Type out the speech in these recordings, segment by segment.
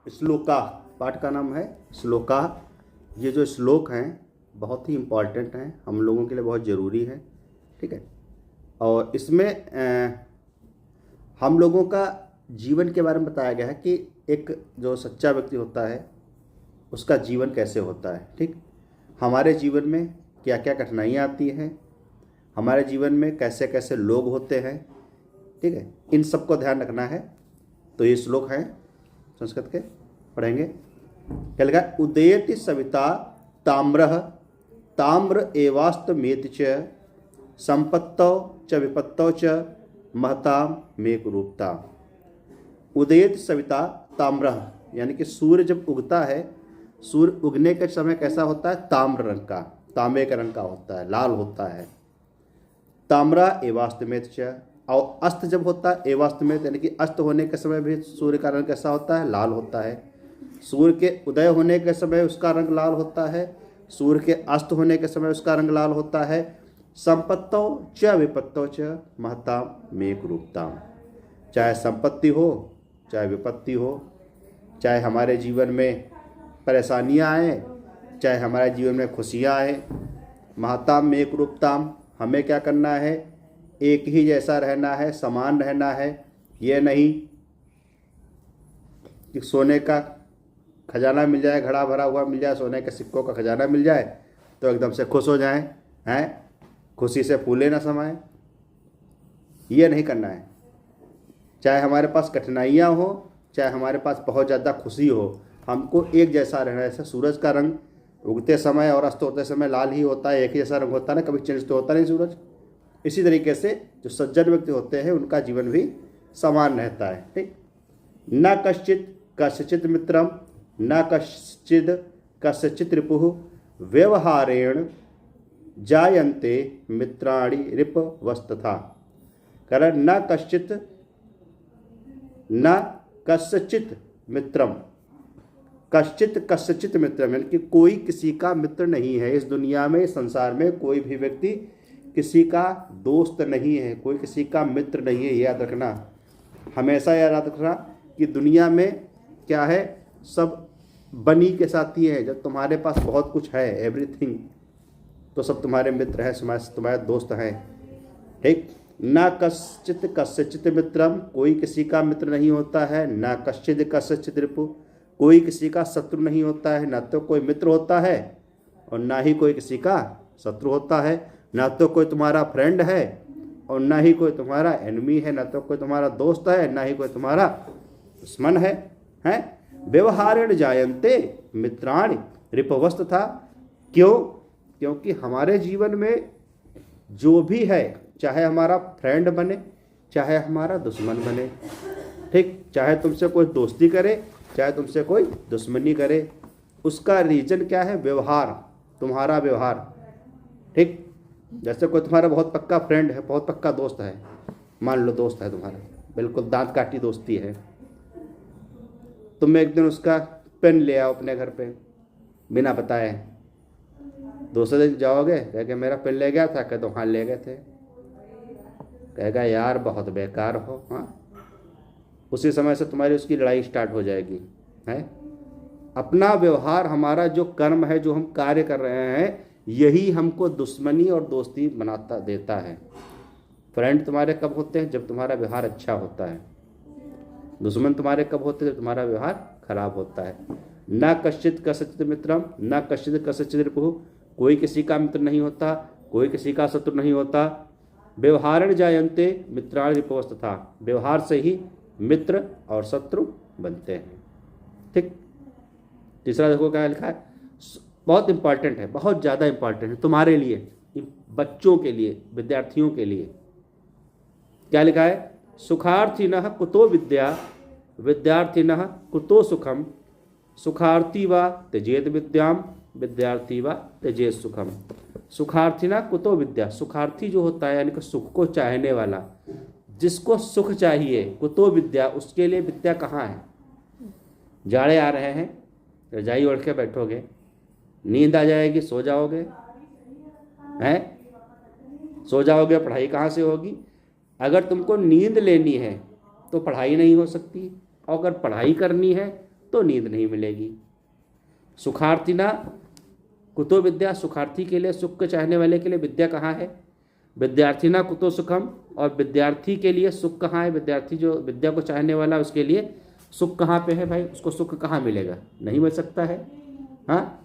श्लोका, पाठ का नाम है श्लोका। ये जो श्लोक हैं बहुत ही इम्पॉर्टेंट हैं, हम लोगों के लिए बहुत ज़रूरी है, ठीक है। और इसमें हम लोगों का जीवन के बारे में बताया गया है कि एक जो सच्चा व्यक्ति होता है उसका जीवन कैसे होता है, ठीक। हमारे जीवन में क्या क्या कठिनाइयाँ आती हैं, हमारे जीवन में कैसे कैसे लोग होते हैं, ठीक है, इन सब को ध्यान रखना है। तो ये श्लोक हैं संस्कृत के, पढ़ेंगे। क्या लिखा है? उदयति सविता ताम्रः ताम्र एवास्तमेति च संपत्तौ च विपत्तौ च महताम मेक रूपता। उदयति सविता ताम्रः, यानी कि सूर्य जब उगता है, सूर्य उगने के समय कैसा होता है? ताम्र रंग का, तांबे का रंग का होता है, लाल होता है। ताम्रा एवास्तमेत च, और अस्त जब होता है एवास्तमेत, यानी कि अस्त होने के समय भी सूर्य का रंग कैसा होता है? लाल होता है। सूर्य के उदय होने के समय उसका रंग लाल होता है, सूर्य के अस्त होने के समय उसका रंग लाल होता है। संपत्तौ च विपत्तौ च महताम मेक रूपताम। चाहे संपत्ति हो, चाहे विपत्ति हो, चाहे हमारे जीवन में परेशानियां आए, चाहे हमारे जीवन में खुशियां आए, महताम मेक रूपताम, हमें क्या करना है? एक ही जैसा रहना है, समान रहना है। ये नहीं कि सोने का खजाना मिल जाए, घड़ा भरा हुआ मिल जाए, सोने के सिक्कों का खजाना मिल जाए तो एकदम से खुश हो जाएं, हैं, खुशी से फूले ना समाएं। ये नहीं करना है। चाहे हमारे पास कठिनाइयाँ हो, चाहे हमारे पास बहुत ज़्यादा खुशी हो, हमको एक जैसा रहना है। जैसे सूरज का रंग उगते समय और अस्त होते समय लाल ही होता है, एक ही जैसा रंग होता है ना, कभी चेंज तो होता नहीं सूरज। इसी तरीके से जो सज्जन व्यक्ति होते हैं उनका जीवन भी समान रहता है, ठीक। न कश्चित कस्यचित् मित्रम न कश्चिद कस्यचित् रिपुः व्यवहारेण जायन्ते मित्राणि रिपवस्तथा। कारण न कस्यचित् मित्रम, कश्चित कस्यचित् मित्रम, यानी कि कोई किसी का मित्र नहीं है। इस दुनिया में, इस संसार में कोई भी व्यक्ति किसी का दोस्त नहीं है, कोई किसी का मित्र नहीं है। याद रखना, हमेशा याद रखना कि दुनिया में क्या है, सब बनी के साथी है। जब तुम्हारे पास बहुत कुछ है, एवरीथिंग, तो सब तुम्हारे मित्र हैं, तुम्हारे दोस्त हैं, ठीक। न कश्चित कस्यचित् मित्रम, कोई किसी का मित्र नहीं होता है। न कश्चित कस्यचित् रिपु, कोई किसी का शत्रु नहीं होता है। न तो कोई मित्र होता है और ना ही कोई किसी का शत्रु होता है। ना तो कोई तुम्हारा फ्रेंड है और ना ही कोई तुम्हारा एनिमी है। ना तो कोई तुम्हारा दोस्त है, ना ही कोई तुम्हारा दुश्मन है, हैं। व्यवहारेण जायन्ते मित्राणि रिपवस्तथा। क्यों? क्योंकि हमारे जीवन में जो भी है, चाहे हमारा फ्रेंड बने, चाहे हमारा दुश्मन बने, ठीक, चाहे तुमसे कोई दोस्ती करे, चाहे तुमसे कोई दुश्मनी करे, उसका रीजन क्या है? व्यवहार, तुम्हारा व्यवहार, ठीक। जैसे कोई तुम्हारा बहुत पक्का फ्रेंड है, बहुत पक्का दोस्त है, मान लो दोस्त है तुम्हारा, बिल्कुल दांत काटी दोस्ती है। तुम एक दिन उसका पेन ले आओ अपने घर पे बिना बताए, दूसरे दिन जाओगे, कहेगा मेरा पेन ले गया था, कह दो हाँ ले गए थे, कहेगा यार बहुत बेकार हो, हाँ। उसी समय से तुम्हारी उसकी लड़ाई स्टार्ट हो जाएगी, है। अपना व्यवहार, हमारा जो कर्म है, जो हम कार्य कर रहे हैं, यही हमको दुश्मनी और दोस्ती बनाता देता है। फ्रेंड तुम्हारे कब होते हैं? जब तुम्हारा व्यवहार अच्छा होता है। दुश्मन तुम्हारे कब होते हैं? जब तुम्हारा व्यवहार खराब होता है। न कश्चित कस्यचित् मित्रम न कश्चित कस्यचित् रिपुः, कोई किसी का मित्र नहीं होता, कोई किसी का शत्रु नहीं होता। व्यवहारेण जायन्ते मित्राणि रिपवस्तथा, व्यवहार से ही मित्र और शत्रु बनते हैं, ठीक। तीसरा देखो क्या लिखा है, बहुत इंपॉर्टेंट है, बहुत ज़्यादा इंपॉर्टेंट है तुम्हारे लिए, बच्चों के लिए, विद्यार्थियों के लिए। क्या लिखा है? सुखार्थिनः कुतो विद्या विद्यार्थिनः कुतो सुखम सुखार्थी वा त्यजेत विद्याम विद्यार्थी वा त्यजेत सुखम। सुखार्थिना कुतो विद्या, सुखार्थी जो होता है यानी कि सुख को चाहने वाला, जिसको सुख चाहिए, कुतो विद्या, उसके लिए विद्या कहाँ है? जाड़े आ रहे हैं, रजाई ओढ़ के बैठोगे, नींद आ जाएगी, सो जाओगे, हैं, सो जाओगे, पढ़ाई कहाँ से होगी? अगर तुमको नींद लेनी है तो पढ़ाई नहीं हो सकती, और अगर पढ़ाई करनी है तो नींद नहीं मिलेगी। सुखार्थिना कुतो विद्या, सुखार्थी के लिए, सुख के चाहने वाले के लिए विद्या कहाँ है। विद्यार्थिना कुतो सुखम, और विद्यार्थी के लिए सुख कहाँ है। विद्यार्थी जो विद्या को चाहने वाला उसके लिए सुख कहाँ पे है भाई, उसको सुख कहाँ मिलेगा, नहीं मिल सकता है। हाँ,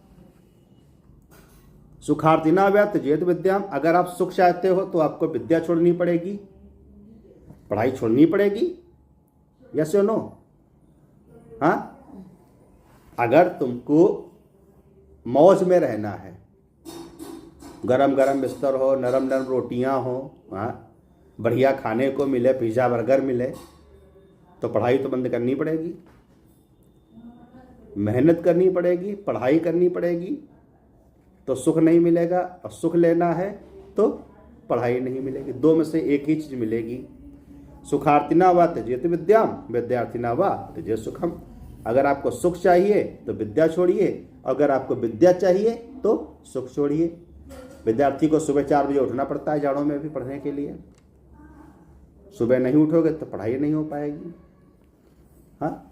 सुखार्थिना व्या त्यजेत विद्याम, अगर आप सुख चाहते हो तो आपको विद्या छोड़नी पड़ेगी, पढ़ाई छोड़नी पड़ेगी, यस या नो। हाँ, अगर तुमको मौज में रहना है, गरम गरम बिस्तर हो, नरम नरम रोटियां हो, हाँ, बढ़िया खाने को मिले, पिज़्ज़ा बर्गर मिले, तो पढ़ाई तो बंद करनी पड़ेगी, मेहनत करनी पड़ेगी, पढ़ाई करनी पड़ेगी, तो सुख नहीं मिलेगा। और सुख लेना है तो पढ़ाई नहीं मिलेगी, दो में से एक ही चीज़ मिलेगी। सुखार्थिना वा त्यजेत विद्याम, विद्यार्थिना वा त्यजेत सुखम। अगर आपको सुख चाहिए तो विद्या छोड़िए, अगर आपको विद्या चाहिए तो सुख छोड़िए। विद्यार्थी को सुबह 4 बजे उठना पड़ता है जाड़ों में भी पढ़ने के लिए, सुबह नहीं उठोगे तो पढ़ाई नहीं हो पाएगी। हाँ,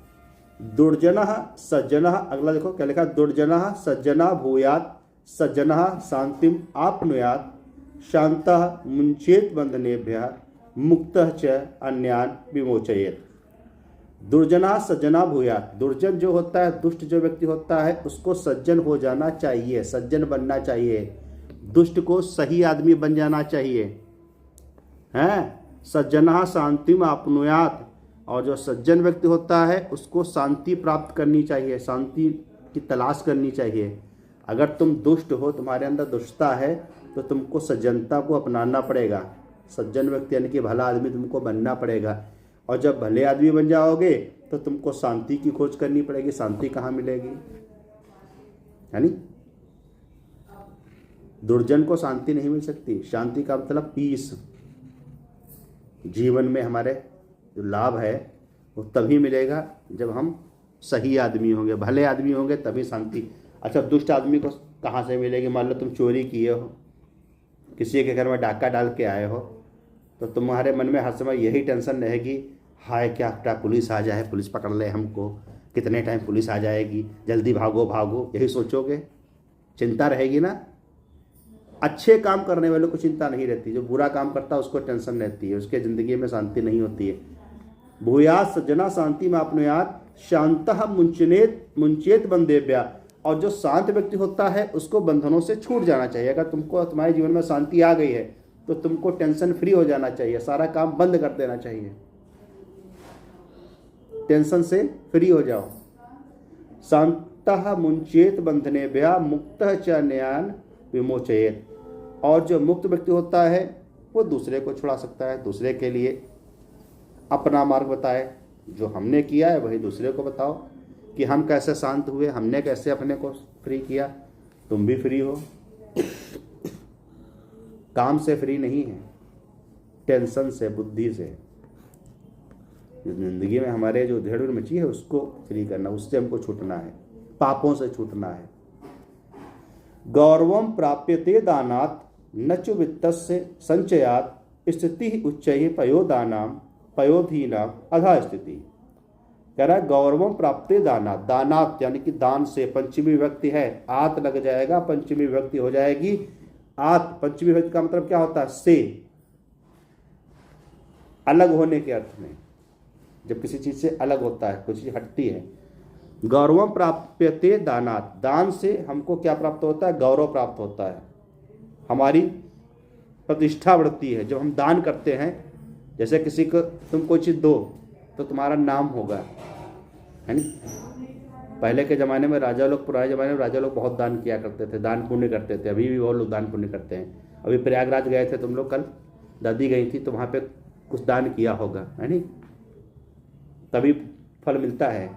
दुर्जनः सज्जनः, अगला देखो क्या लिखा, दुर्जनः सज्जना भूयात्, सज्जनः शांतिम आपनुयात्, शांतः मुंचेत बंधनेभ्यः, मुक्तः च अन्यान विमोचयेत। दुर्जना सज्जना भूयात्, दुर्जन जो होता है, दुष्ट जो व्यक्ति होता है, उसको सज्जन हो जाना चाहिए, सज्जन बनना चाहिए। दुष्ट को सही आदमी बन जाना चाहिए। हैं, सज्जना शांतिम आपनुयात्, और जो सज्जन व्यक्ति होता है उसको शांति प्राप्त करनी चाहिए, शांति की तलाश करनी चाहिए। अगर तुम दुष्ट हो, तुम्हारे अंदर दुष्टता है, तो तुमको सज्जनता को अपनाना पड़ेगा। सज्जन व्यक्ति यानी कि भला आदमी तुमको बनना पड़ेगा। और जब भले आदमी बन जाओगे तो तुमको शांति की खोज करनी पड़ेगी। शांति कहाँ मिलेगी, यानी दुर्जन को शांति नहीं मिल सकती। शांति का मतलब पीस। जीवन में हमारे जो लाभ है वो तभी मिलेगा जब हम सही आदमी होंगे, भले आदमी होंगे, तभी शांति। अच्छा, दुष्ट आदमी को कहाँ से मिलेगी। मान लो तुम चोरी किए हो, किसी के घर में डाका डाल के आए हो, तो तुम्हारे मन में हर समय यही टेंशन रहेगी, हाय क्या पुलिस आ जाए, पुलिस पकड़ ले हमको, कितने टाइम पुलिस आ जाएगी, जल्दी भागो भागो, यही सोचोगे, चिंता रहेगी ना। अच्छे काम करने वालों को चिंता नहीं रहती, जो बुरा काम करता है उसको टेंशन रहती है, उसके ज़िंदगी में शांति नहीं होती है। भूयात् सज्जना शांति में आपनुयात्, शांतः मुंचेत बंधेभ्यः, और जो शांत व्यक्ति होता है उसको बंधनों से छूट जाना चाहिए। अगर तुमको तुम्हारे जीवन में शांति आ गई है तो तुमको टेंशन फ्री हो जाना चाहिए, सारा काम बंद कर देना चाहिए, टेंशन से फ्री हो जाओ। शांतः मुंचेत बंधनेभ्यः, मुक्तः च अन्यान विमोचयेत, और जो मुक्त व्यक्ति होता है वो दूसरे को छुड़ा सकता है, दूसरे के लिए अपना मार्ग बताए। जो हमने किया है वही दूसरे को बताओ कि हम कैसे शांत हुए, हमने कैसे अपने को फ्री किया। तुम भी फ्री हो। काम से फ्री नहीं है, टेंशन से, बुद्धि से। जिंदगी में हमारे जो उधेड़ मची है उसको फ्री करना, उससे हमको छूटना है, पापों से छूटना है। गौरवम प्राप्यते दानात् न च वित्तस्य संचयात्, स्थिति उच्चैः पयोदानाम पयोधीनाम अधा स्थिति। कह रहा है गौरवम प्राप्ते दानात्, दानात् यानी कि दान से, पंचमी विभक्ति है, आत लग जाएगा, पंचमी विभक्ति हो जाएगी आत। पंचमी विभक्ति का मतलब क्या होता है, से, अलग होने के अर्थ में। जब किसी चीज से अलग होता है, कुछ चीज हटती है। गौरवम प्राप्यते दानात्, दान से हमको क्या प्राप्त होता है, गौरव प्राप्त होता है, हमारी प्रतिष्ठा बढ़ती है। जब हम दान करते हैं, जैसे किसी को तुम कोई चीज़ दो तो तुम्हारा नाम होगा, है नी। पहले के ज़माने में राजा लोग, पुराने ज़माने में राजा लोग बहुत दान किया करते थे, दान पुण्य करते थे। अभी भी बहुत लोग दान पुण्य करते हैं। अभी प्रयागराज गए थे तुम लोग, कल दादी गई थी, तो वहाँ पे कुछ दान किया होगा, है नी, तभी फल मिलता है।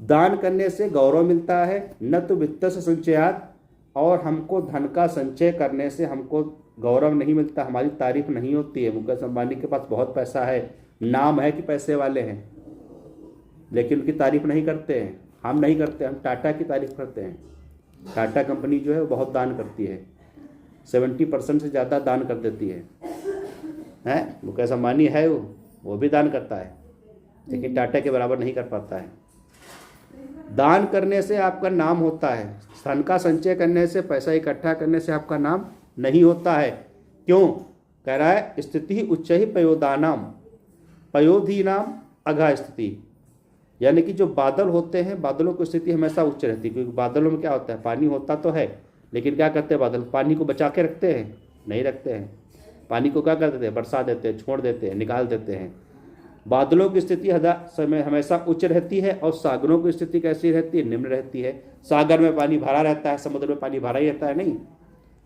दान करने से गौरव मिलता है, न तो वित्त से संचयात, और हमको धन का संचय करने से हमको गौरव नहीं मिलता, हमारी तारीफ नहीं होती है। मुकेश अंबानी के पास बहुत पैसा है, नाम है कि पैसे वाले हैं, लेकिन उनकी तारीफ नहीं करते हैं। हम नहीं करते, हम टाटा की तारीफ करते हैं। टाटा कंपनी जो है वो बहुत दान करती है, 70% से ज़्यादा दान कर देती है। मुकेश अंबानी है, वो भी दान करता है, लेकिन टाटा के बराबर नहीं कर पाता है। दान करने से आपका नाम होता है, धन का संचय करने से, पैसा इकट्ठा करने से आपका नाम नहीं होता है। क्यों? कह रहा है स्थिति उच्च ही पयोदानाम पयोधीनाम अघा स्थिति, यानी कि जो बादल होते हैं, बादलों की स्थिति हमेशा उच्च रहती है, क्योंकि बादलों में क्या होता है, पानी होता तो है, लेकिन क्या करते हैं बादल, पानी को बचा के रखते हैं? नहीं रखते हैं। पानी को क्या कर देते हैं, बरसा देते हैं, छोड़ देते हैं, निकाल देते हैं। बादलों की स्थिति हमेशा उच्च रहती है, और सागरों की स्थिति कैसी रहती है, निम्न रहती है। सागर में पानी भरा रहता है, समुद्र में पानी भरा ही रहता है नहीं,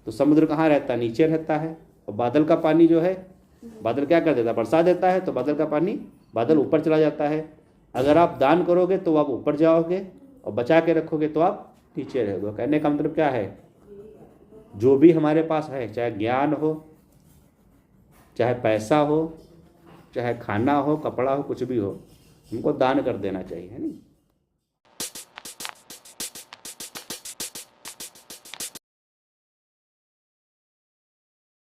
तो समुद्र कहाँ रहता है, नीचे रहता है। और बादल का पानी जो है, बादल क्या कर देता है, बरसा देता है, तो बादल का पानी, बादल ऊपर चला जाता है। अगर आप दान करोगे तो आप ऊपर जाओगे, और बचा के रखोगे तो आप नीचे रहोगे। कहने का मतलब क्या है, जो भी हमारे पास है, चाहे ज्ञान हो, चाहे पैसा हो, चाहे खाना हो, कपड़ा हो, कुछ भी हो, हमको दान कर देना चाहिए, है नहीं।